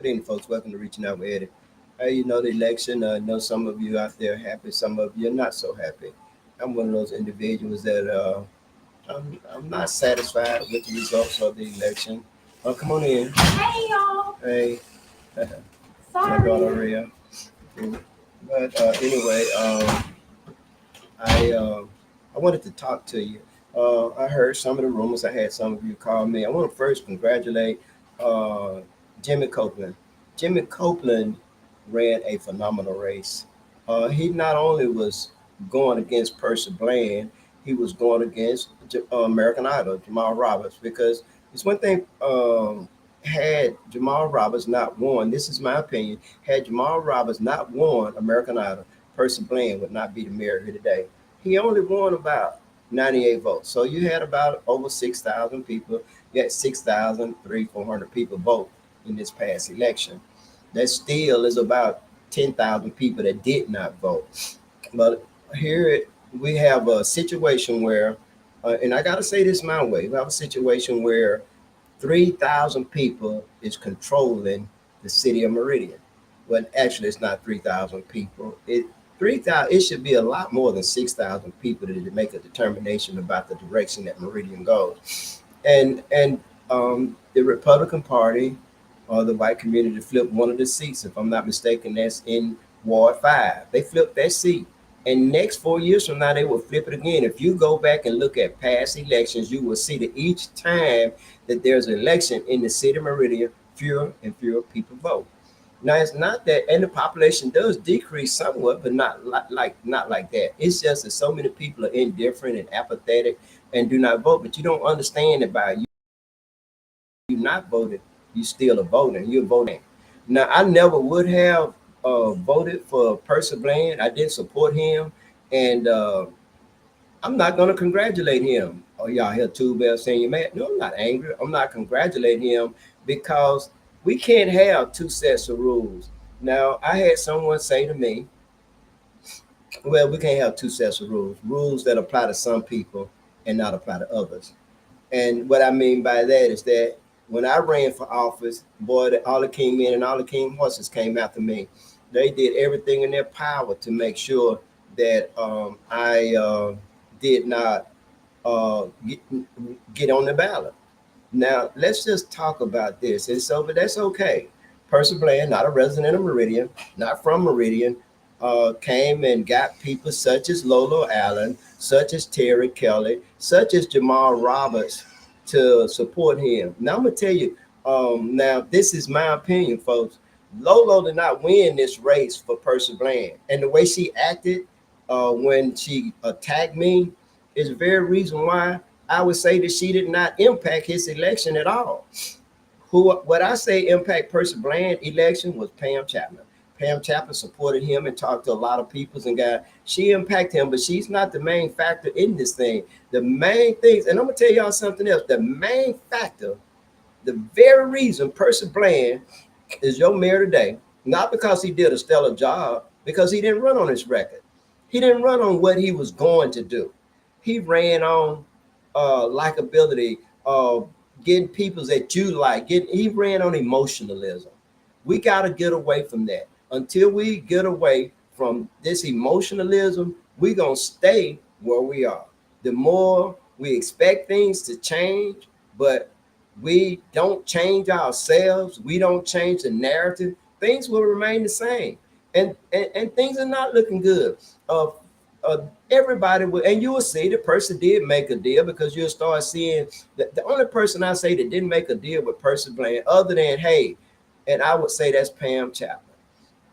Good evening, folks. Welcome to Reaching Out with Eddie. You know the election. I know some of you out there happy, some of you are not so happy. I'm one of those individuals that I'm not satisfied with the results of the election. Come on in. Hey y'all. Hey, my daughter Sorry. Rhea. But anyway, I I wanted to talk to you. I heard some of the rumors. I had some of you call me. I want to first congratulate uh, Jimmy Copeland. Jimmy Copeland ran a phenomenal race. He not only was going against Percy Bland, he was going against American Idol, Jamal Roberts, because it's one thing. Had Jamal Roberts not won, this is my opinion, had Jamal Roberts not won American Idol, Percy Bland would not be the mayor here today. He only won about 98 votes. So you had about over 6,000 people. You had 400 people vote in this past election. That still is about 10,000 people that did not vote. But here we have a situation where, and I got to say this my way, we have a situation where 3,000 people is controlling the city of Meridian. Well, actually, it's not 3,000 people. 3,000. It should be a lot more than 6,000 people to make a determination about the direction that Meridian goes. And the Republican Party or the white community flipped one of the seats, if I'm not mistaken. That's in Ward 5. They flipped that seat. And next 4 years from now, they will flip it again. If you go back and look at past elections, you will see that each time that there's an election in the city of Meridian, fewer and fewer people vote. Now it's not that, and the population does decrease somewhat, but not like that. It's just that so many people are indifferent and apathetic and do not vote. But you don't understand that by you not voted, you still are voting. You're voting. Now I never would have voted for Percy Bland. I didn't support him, and I'm not going to congratulate him. Oh, y'all hear Two Bell saying you're mad? No, I'm not angry. I'm not congratulating him because we can't have two sets of rules. Now, I had someone say to me, well, we can't have two sets of rules, rules that apply to some people and not apply to others. And what I mean by that is that when I ran for office, boy, all the king men and all the king horses came after me. They did everything in their power to make sure that I did not get on the ballot. Now, let's just talk about this. And so, but that's okay. Percy Bland, not a resident of Meridian, not from Meridian, came and got people such as Lolo Allen, such as Terry Kelly, such as Jamal Roberts to support him. Now, I'm going to tell you, now, this is my opinion, folks. Lolo did not win this race for Percy Bland. And the way she acted when she attacked me is the very reason why I would say that she did not impact his election at all. What I say impact Percy Bland election was Pam Chapman. Pam Chapman supported him and talked to a lot of people and got she impacted him, but she's not the main factor in this thing. The main things, and I'm gonna tell y'all something else. The main factor, the very reason Percy Bland is your mayor today, not because he did a stellar job, because he didn't run on his record. He didn't run on what he was going to do. He ran on likability, getting people that you like. He ran on emotionalism. We got to get away from that. Until we get away from this emotionalism, we're going to stay where we are. The more we expect things to change, but we don't change ourselves, we don't change the narrative, things will remain the same. And things are not looking good. Uh, Everybody will, and you will see the person did make a deal because you'll start seeing the only person I say that didn't make a deal with Percy Bland, other than hey, and I would say that's Pam Chapman.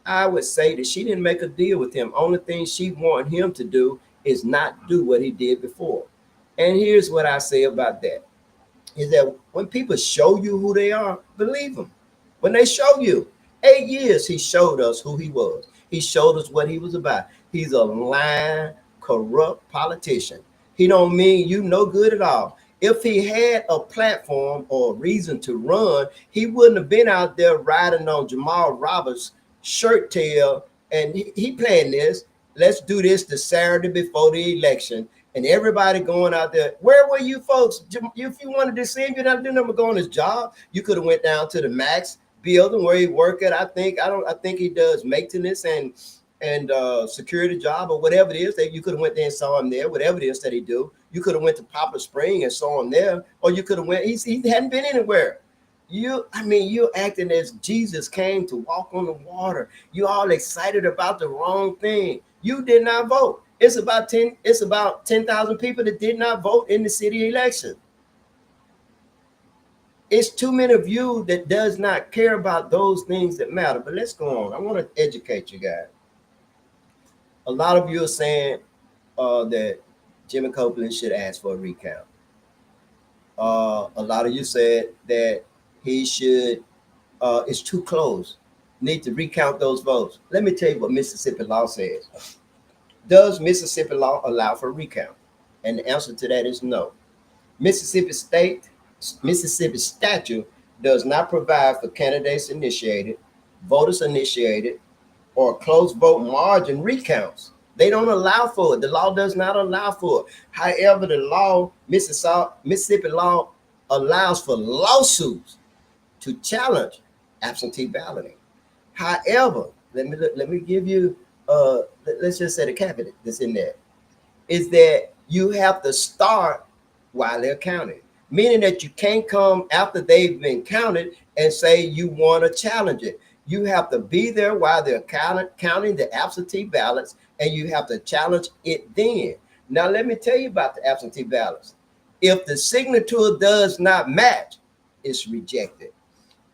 I would say that she didn't make a deal with him. Only thing she wanted him to do is not do what he did before. And here's what I say about that is that when people show you who they are, believe them. When they show you, 8 years he showed us who he was. He showed us what he was about. He's a lying, corrupt politician. He don't mean you no good at all. If he had a platform or a reason to run, he wouldn't have been out there riding on Jamal Roberts' shirt tail. And he planned this. Let's do this the Saturday before the election and everybody going out there. Where were you folks? If you wanted to see him, you're not doing nothing but go on his job. You could have went down to the Max building where he work at. I think he does maintenance and security job or whatever it is that you could have went there and saw him there. Whatever it is that he do, you could have went to Poplar Spring and saw him there, or you could have went. He hadn't been anywhere. I mean, you're acting as Jesus came to walk on the water. You all excited about the wrong thing. You did not vote. It's about 10,000 people that did not vote in the city election. It's too many of you that does not care about those things that matter. But let's go on. I want to educate you guys. A lot of you are saying that Jimmy Copeland should ask for a recount. A lot of you said that he should. It's too close. Need to recount those votes. Let me tell you what Mississippi law says. Does Mississippi law allow for recount? And the answer to that is no. Mississippi statute does not provide for candidates initiated, voters initiated, or closed vote margin recounts. They don't allow for it. The law does not allow for it. However, the law, Mississippi law, allows for lawsuits to challenge absentee balloting. However, let me give you let's just say the caveat that's in there is that you have to start while they're counting, meaning that you can't come after they've been counted and say you want to challenge it. You have to be there while they're counting the absentee ballots, and you have to challenge it then. Now, let me tell you about the absentee ballots. If the signature does not match, it's rejected.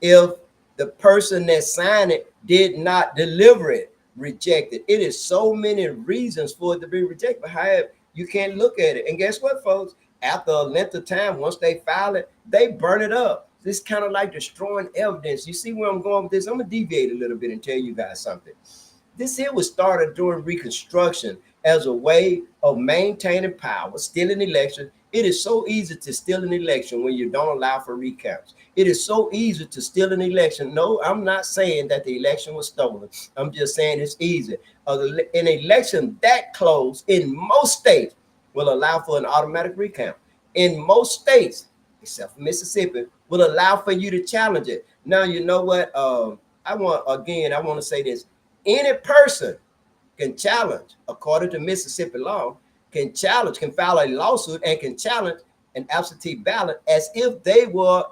If the person that signed it did not deliver it, rejected. It is so many reasons for it to be rejected. But however, you can't look at it. And guess what, folks? After a length of time, once they file it, they burn it up. This kind of like destroying evidence. You see where I'm going with this? I'm going to deviate a little bit and tell you guys something. This here was started during Reconstruction as a way of maintaining power, stealing elections. It is so easy to steal an election when you don't allow for recounts. It is so easy to steal an election. No, I'm not saying that the election was stolen. I'm just saying it's easy. An election that close in most states will allow for an automatic recount. In most states, except for Mississippi, will allow for you to challenge it. Now, you know what? I want to say this. Any person can challenge, according to Mississippi law, can file a lawsuit and can challenge an absentee ballot as if they were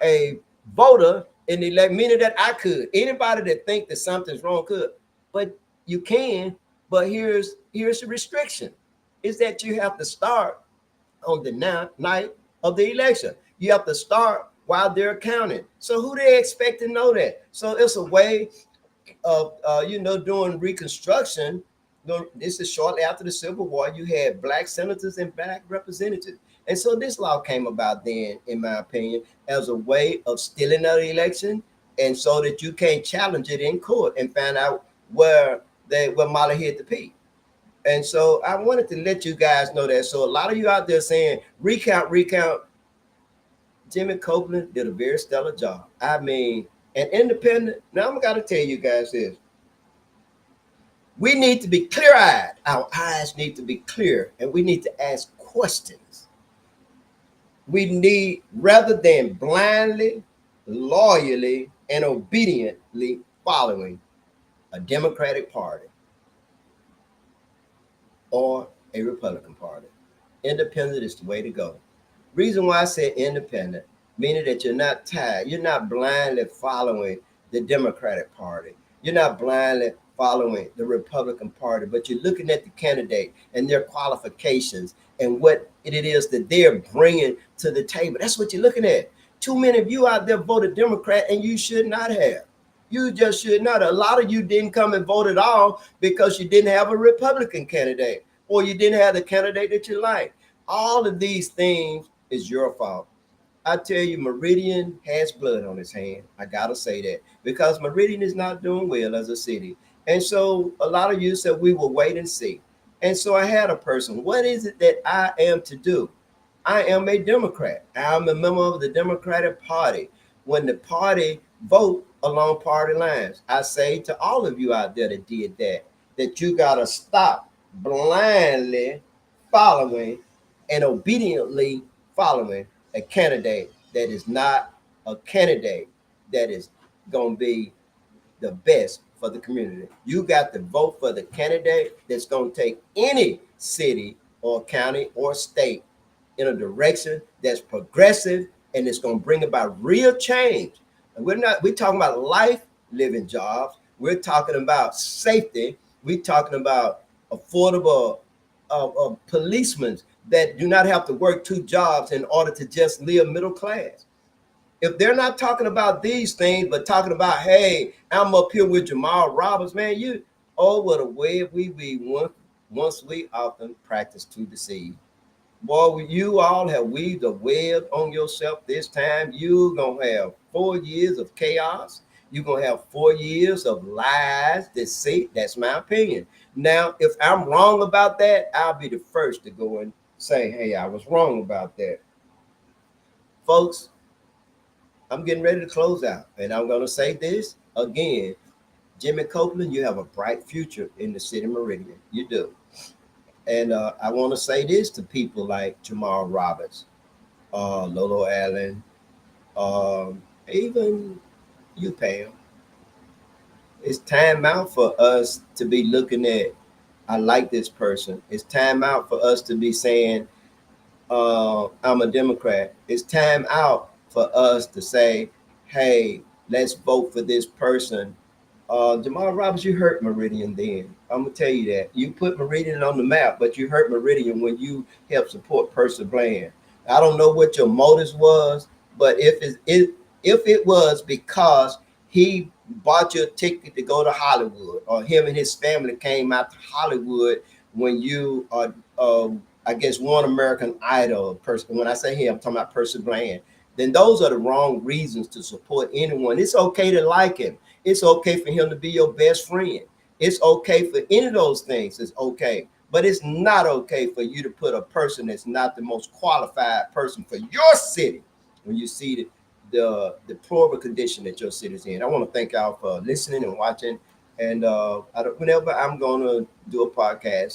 a voter in the election, meaning that I could. Anybody that think that something's wrong could, but you can. But here's the restriction: is that you have to start on the night of the election. You have to start while they're counting. So who they expect to know that? So it's a way of during Reconstruction. This is shortly after the Civil War. You had black senators and black representatives, and so this law came about then, in my opinion, as a way of stealing an election, and so that you can't challenge it in court and find out where Molly hit the peak. And so I wanted to let you guys know that. So a lot of you out there saying recount. Jimmy Copeland did a very stellar job. I mean, an independent. Now I'm gotta tell you guys this. We need to be clear-eyed. Our eyes need to be clear, and we need to ask questions. We need, rather than blindly, loyally, and obediently following a Democratic Party or a Republican Party. Independent is the way to go. Reason why I say independent, meaning that you're not tied, you're not blindly following the Democratic Party. You're not blindly following the Republican Party, but you're looking at the candidate and their qualifications and what it is that they're bringing to the table. That's what you're looking at. Too many of you out there voted Democrat, and you should not have. You just should not. A lot of you didn't come and vote at all because you didn't have a Republican candidate or you didn't have the candidate that you like. All of these things is your fault. I tell you, Meridian has blood on his hand. I got to say that because Meridian is not doing well as a city. And so a lot of you said we will wait and see. And so I had a person. What is it that I am to do? I am a Democrat. I'm a member of the Democratic Party. When the party vote along party lines, I say to all of you out there that did that you got to stop blindly following and obediently following a candidate that is not a candidate that is gonna be the best for the community. You got to vote for the candidate that's gonna take any city or county or state in a direction that's progressive and it's gonna bring about real change. And we're talking about life, living jobs. We're talking about safety. We're talking about affordable policemen that do not have to work two jobs in order to just live middle class. If they're not talking about these things, but talking about, hey, I'm up here with Jamal Roberts, man, you, oh, what a way we be once we often practice to deceive. Boy, you all have weaved a web on yourself this time. You're going to have 4 years of chaos. You're going to have 4 years of lies, deceit. That's my opinion. Now, if I'm wrong about that, I'll be the first to go and say, hey, I was wrong about that. Folks, I'm getting ready to close out. And I'm going to say this again. Jimmy Copeland, you have a bright future in the city of Meridian. You do. And I want to say this to people like Jamal Roberts, Lolo Allen, even you, Pam. It's time out for us to be looking at, I like this person. It's time out for us to be saying, I'm a Democrat. It's time out for us to say, hey, let's vote for this person. Jamal Roberts, you hurt Meridian then. I'm gonna tell you that. You put Meridian on the map, but you hurt Meridian when you helped support Percy Bland. I don't know what your motives was, but if it was because he bought you a ticket to go to Hollywood, or him and his family came out to Hollywood when you are, I guess, one American Idol person. When I say him, I'm talking about Percy Bland. Then those are the wrong reasons to support anyone. It's okay to like him. It's okay for him to be your best friend. It's okay for any of those things. It's okay. But it's not okay for you to put a person that's not the most qualified person for your city when you see the deplorable condition that your city's in. I want to thank y'all for listening and watching. And whenever I'm going to do a podcast,